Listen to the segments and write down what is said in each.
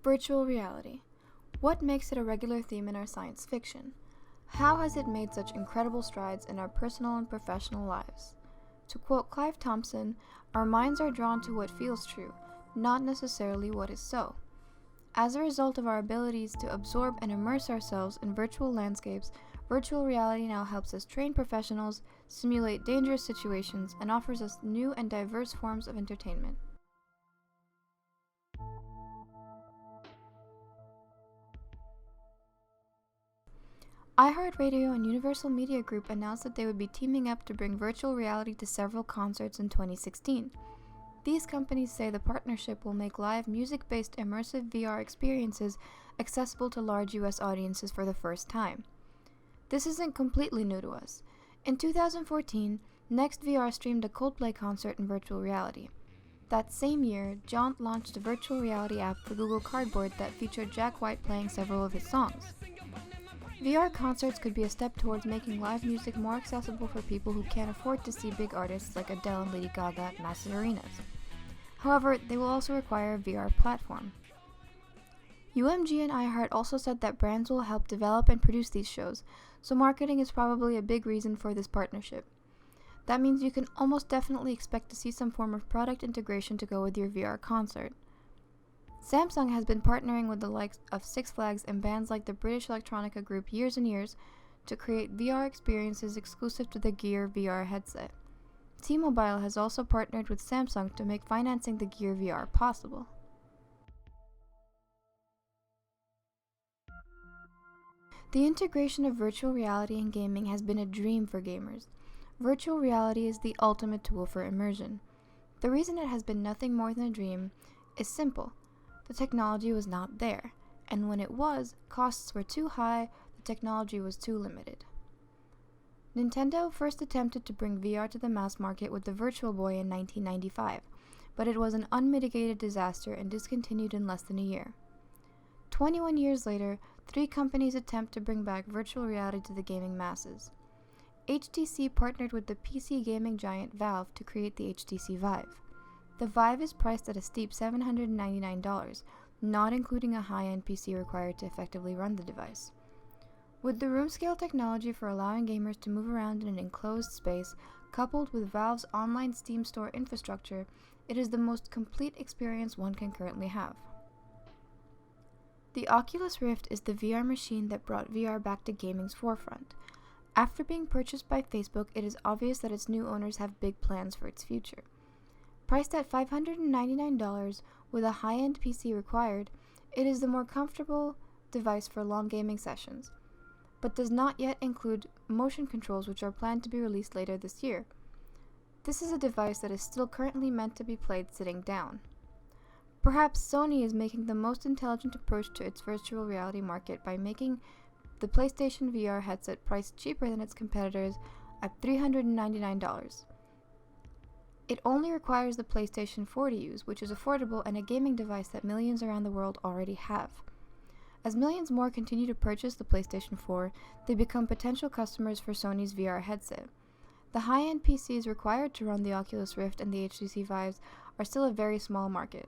Virtual reality. What makes it a regular theme in our science fiction? How has it made such incredible strides in our personal and professional lives? To quote Clive Thompson, our minds are drawn to what feels true, not necessarily what is so. As a result of our abilities to absorb and immerse ourselves in virtual landscapes, virtual reality now helps us train professionals, simulate dangerous situations, and offers us new and diverse forms of entertainment. iHeartRadio and Universal Media Group announced that they would be teaming up to bring virtual reality to several concerts in 2016. These companies say the partnership will make live music-based immersive VR experiences accessible to large US audiences for the first time. This isn't completely new to us. In 2014, NextVR streamed a Coldplay concert in virtual reality. That same year, Jaunt launched a virtual reality app for Google Cardboard that featured Jack White playing several of his songs. VR concerts could be a step towards making live music more accessible for people who can't afford to see big artists like Adele and Lady Gaga at massive arenas. However, they will also require a VR platform. UMG and iHeart also said that brands will help develop and produce these shows, so marketing is probably a big reason for this partnership. That means you can almost definitely expect to see some form of product integration to go with your VR concert. Samsung has been partnering with the likes of Six Flags and bands like the British electronica group Years and Years to create VR experiences exclusive to the Gear VR headset. T-Mobile has also partnered with Samsung to make financing the Gear VR possible. The integration of virtual reality and gaming has been a dream for gamers. Virtual reality is the ultimate tool for immersion. The reason it has been nothing more than a dream is simple. The technology was not there, and when it was, costs were too high, the technology was too limited. Nintendo first attempted to bring VR to the mass market with the Virtual Boy in 1995, but it was an unmitigated disaster and discontinued in less than a year. 21 years later, 3 companies attempt to bring back virtual reality to the gaming masses. HTC partnered with the PC gaming giant Valve to create the HTC Vive. The Vive is priced at a steep $799, not including a high-end PC required to effectively run the device. With the room-scale technology for allowing gamers to move around in an enclosed space, coupled with Valve's online Steam store infrastructure, it is the most complete experience one can currently have. The Oculus Rift is the VR machine that brought VR back to gaming's forefront. After being purchased by Facebook, it is obvious that its new owners have big plans for its future. Priced at $599 with a high-end PC required, it is the more comfortable device for long gaming sessions, but does not yet include motion controls which are planned to be released later this year. This is a device that is still currently meant to be played sitting down. Perhaps Sony is making the most intelligent approach to its virtual reality market by making the PlayStation VR headset priced cheaper than its competitors at $399. It only requires the PlayStation 4 to use, which is affordable and a gaming device that millions around the world already have. As millions more continue to purchase the PlayStation 4, they become potential customers for Sony's VR headset. The high-end PCs required to run the Oculus Rift and the HTC Vives are still a very small market.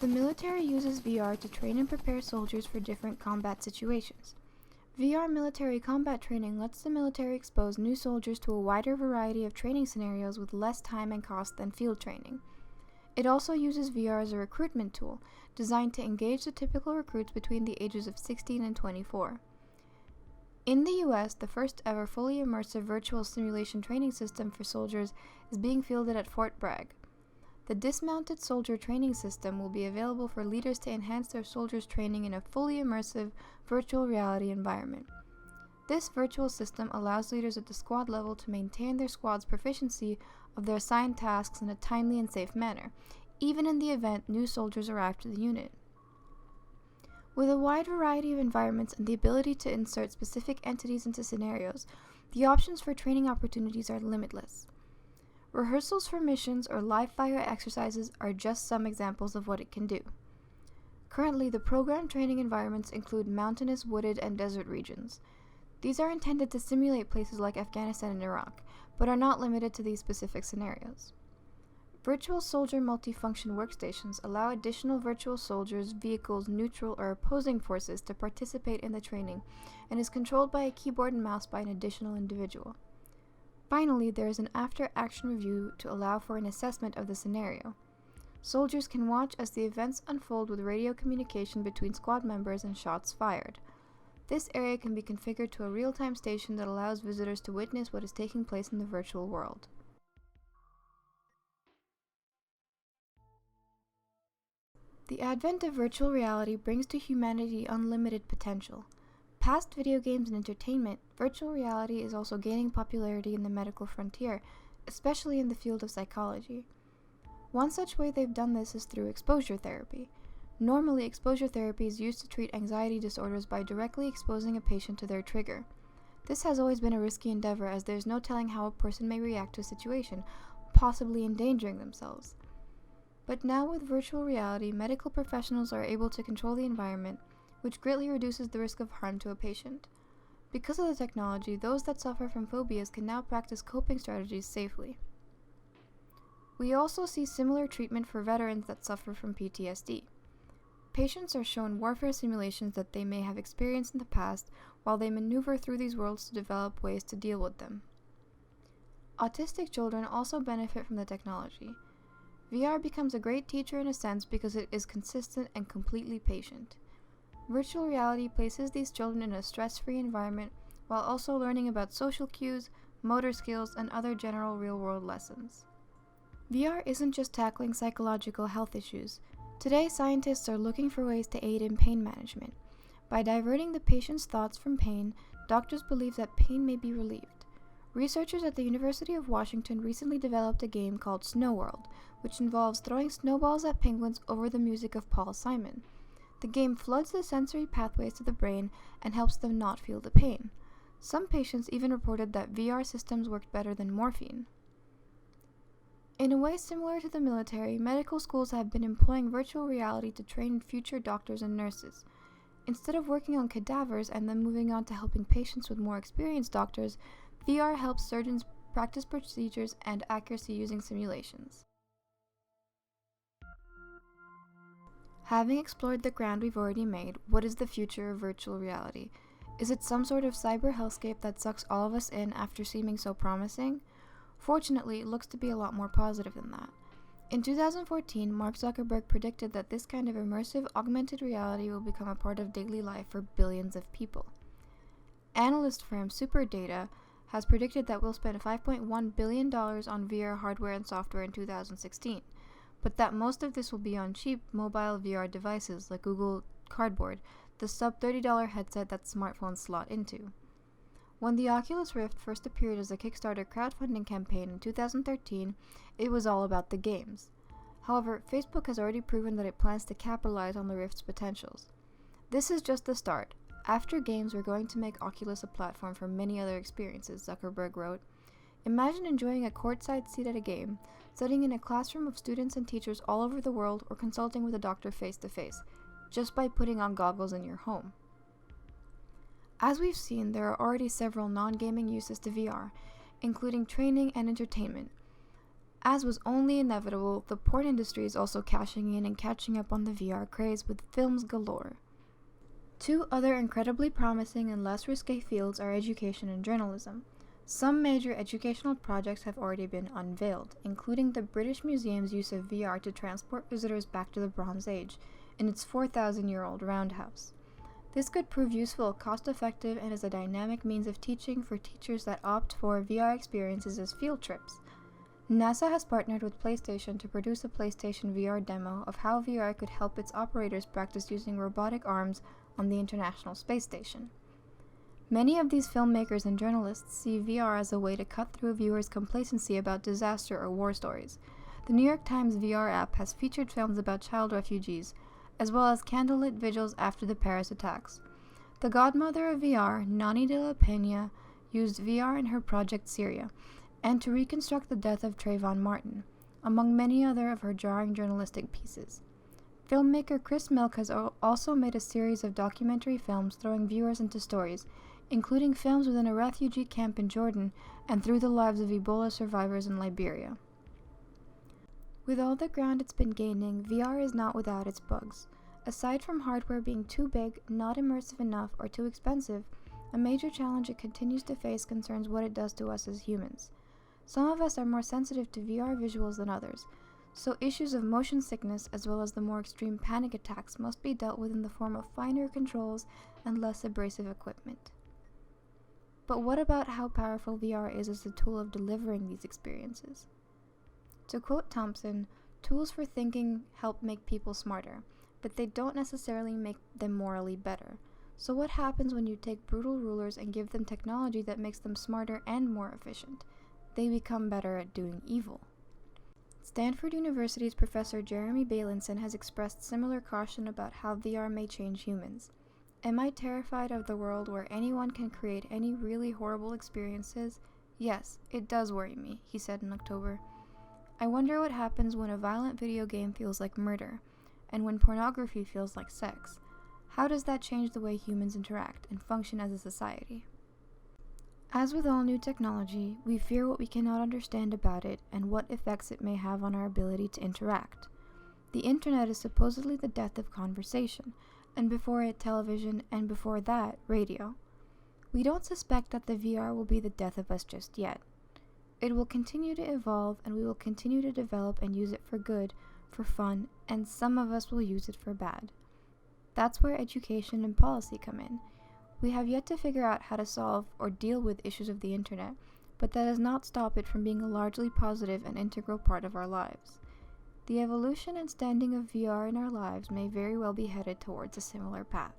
The military uses VR to train and prepare soldiers for different combat situations. VR military combat training lets the military expose new soldiers to a wider variety of training scenarios with less time and cost than field training. It also uses VR as a recruitment tool, designed to engage the typical recruits between the ages of 16 and 24. In the US, the first ever fully immersive virtual simulation training system for soldiers is being fielded at Fort Bragg. The dismounted soldier training system will be available for leaders to enhance their soldiers' training in a fully immersive virtual reality environment. This virtual system allows leaders at the squad level to maintain their squad's proficiency of their assigned tasks in a timely and safe manner, even in the event new soldiers arrive to the unit. With a wide variety of environments and the ability to insert specific entities into scenarios, the options for training opportunities are limitless. Rehearsals for missions or live fire exercises are just some examples of what it can do. Currently, the program training environments include mountainous, wooded, and desert regions. These are intended to simulate places like Afghanistan and Iraq, but are not limited to these specific scenarios. Virtual Soldier multifunction workstations allow additional virtual soldiers, vehicles, neutral or opposing forces to participate in the training and is controlled by a keyboard and mouse by an additional individual. Finally, there is an after-action review to allow for an assessment of the scenario. Soldiers can watch as the events unfold with radio communication between squad members and shots fired. This area can be configured to a real-time station that allows visitors to witness what is taking place in the virtual world. The advent of virtual reality brings to humanity unlimited potential. Past video games and entertainment, virtual reality is also gaining popularity in the medical frontier, especially in the field of psychology. One such way they've done this is through exposure therapy. Normally, exposure therapy is used to treat anxiety disorders by directly exposing a patient to their trigger. This has always been a risky endeavor as there's no telling how a person may react to a situation, possibly endangering themselves. But now with virtual reality, medical professionals are able to control the environment, which greatly reduces the risk of harm to a patient. Because of the technology, those that suffer from phobias can now practice coping strategies safely. We also see similar treatment for veterans that suffer from PTSD. Patients are shown warfare simulations that they may have experienced in the past while they maneuver through these worlds to develop ways to deal with them. Autistic children also benefit from the technology. VR becomes a great teacher in a sense because it is consistent and completely patient. Virtual reality places these children in a stress-free environment while also learning about social cues, motor skills, and other general real-world lessons. VR isn't just tackling psychological health issues. Today, scientists are looking for ways to aid in pain management. By diverting the patient's thoughts from pain, doctors believe that pain may be relieved. Researchers at the University of Washington recently developed a game called Snow World, which involves throwing snowballs at penguins over the music of Paul Simon. The game floods the sensory pathways to the brain and helps them not feel the pain. Some patients even reported that VR systems worked better than morphine. In a way similar to the military, medical schools have been employing virtual reality to train future doctors and nurses. Instead of working on cadavers and then moving on to helping patients with more experienced doctors, VR helps surgeons practice procedures and accuracy using simulations. Having explored the ground we've already made, what is the future of virtual reality? Is it some sort of cyber hellscape that sucks all of us in after seeming so promising? Fortunately, it looks to be a lot more positive than that. In 2014, Mark Zuckerberg predicted that this kind of immersive augmented reality will become a part of daily life for billions of people. Analyst firm SuperData has predicted that we'll spend $5.1 billion on VR hardware and software in 2016, but that most of this will be on cheap mobile VR devices like Google Cardboard, the sub-$30 headset that smartphones slot into. When the Oculus Rift first appeared as a Kickstarter crowdfunding campaign in 2013, it was all about the games. However, Facebook has already proven that it plans to capitalize on the Rift's potentials. This is just the start. After games, we're going to make Oculus a platform for many other experiences, Zuckerberg wrote. Imagine enjoying a courtside seat at a game, studying in a classroom of students and teachers all over the world, or consulting with a doctor face-to-face, just by putting on goggles in your home. As we've seen, there are already several non-gaming uses to VR, including training and entertainment. As was only inevitable, the porn industry is also cashing in and catching up on the VR craze with films galore. Two other incredibly promising and less risque fields are education and journalism. Some major educational projects have already been unveiled, including the British Museum's use of VR to transport visitors back to the Bronze Age in its 4,000-year-old roundhouse. This could prove useful, cost-effective, and is a dynamic means of teaching for teachers that opt for VR experiences as field trips. NASA has partnered with PlayStation to produce a PlayStation VR demo of how VR could help its operators practice using robotic arms on the International Space Station. Many of these filmmakers and journalists see VR as a way to cut through viewers' complacency about disaster or war stories. The New York Times VR app has featured films about child refugees, as well as candlelit vigils after the Paris attacks. The godmother of VR, Nani de la Peña, used VR in her project Syria, and to reconstruct the death of Trayvon Martin, among many other of her jarring journalistic pieces. Filmmaker Chris Milk has also made a series of documentary films throwing viewers into stories, including films within a refugee camp in Jordan and through the lives of Ebola survivors in Liberia. With all the ground it's been gaining, VR is not without its bugs. Aside from hardware being too big, not immersive enough, or too expensive, a major challenge it continues to face concerns what it does to us as humans. Some of us are more sensitive to VR visuals than others, so issues of motion sickness as well as the more extreme panic attacks must be dealt with in the form of finer controls and less abrasive equipment. But what about how powerful VR is as a tool of delivering these experiences? To quote Thompson, "Tools for thinking help make people smarter, but they don't necessarily make them morally better. So what happens when you take brutal rulers and give them technology that makes them smarter and more efficient? They become better at doing evil." Stanford University's Professor Jeremy Bailenson has expressed similar caution about how VR may change humans. "Am I terrified of the world where anyone can create any really horrible experiences? Yes, it does worry me," he said in October. "I wonder what happens when a violent video game feels like murder, and when pornography feels like sex. How does that change the way humans interact and function as a society?" As with all new technology, we fear what we cannot understand about it and what effects it may have on our ability to interact. The internet is supposedly the death of conversation, and before it television, and before that, radio. We don't suspect that the VR will be the death of us just yet. It will continue to evolve, and we will continue to develop and use it for good, for fun, and some of us will use it for bad. That's where education and policy come in. We have yet to figure out how to solve or deal with issues of the internet, but that does not stop it from being a largely positive and integral part of our lives. The evolution and standing of VR in our lives may very well be headed towards a similar path.